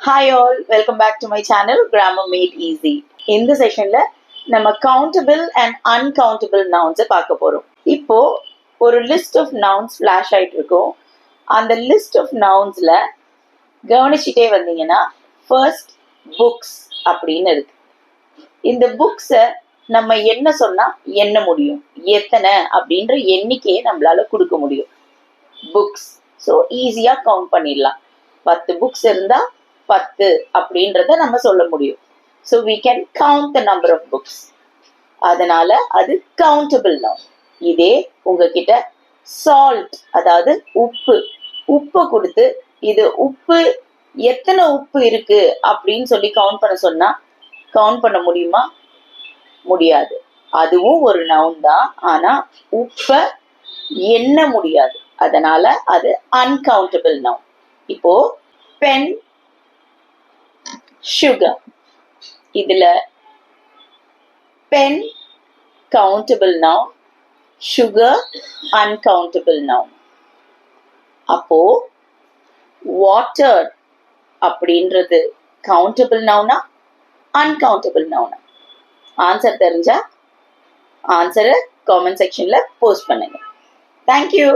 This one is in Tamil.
Hi all, welcome back to my channel Grammar Made Easy. இந்த செஷன்ல நம்ம countable and uncountable nouns பார்க்க போறோம். இப்போ ஒரு லிஸ்ட் ஆஃப் நவுன்ஸ் ஃபிளாஷ் ஆயிட்டு இருக்கும். அந்த லிஸ்ட் ஆஃப் நவுன்ஸ்ல கவனிச்சிட்டே வந்தீங்கன்னா ஃபர்ஸ்ட் புக்ஸ் அப்படின்னு இருக்கு. இந்த புக்ஸை நம்ம என்ன சொன்னா எண்ண முடியும், எத்தனை அப்படின்ற எண்ணிக்கையை நம்மளால கொடுக்க முடியும். புக்ஸ் ஸோ ஈஸியா கவுண்ட் பண்ணிடலாம். 10 புக்ஸ் இருந்தா 10 அப்படின்றத நம்ம சொல்ல முடியும். So we can count the number of books. அதனால அது countable noun. இதே உங்ககிட்ட சால்ட் அதாவது உப்பை கொடுத்து இது உப்பு எத்தனை உப்பு இருக்கு அப்படின்னு சொல்லி கவுண்ட் பண்ண சொன்னா கவுண்ட் பண்ண முடியுமா? முடியாது. அதுவும் ஒரு நவுன் தான், ஆனா உப்பை எண்ண முடியாது. அதனால அது uncountable noun. இப்போ பென், சுகர், இதுல pen countable noun, sugar uncountable noun. அப்போ வாட்டர் அப்படின்றது கவுண்டபிள் நவுனா அன்கவுண்டபிள் நவுனா? ஆன்சர் தெரிஞ்சா ஆன்சரை காமெண்ட் செக்ஷன்ல போஸ்ட் பண்ணுங்க. தேங்க்யூ.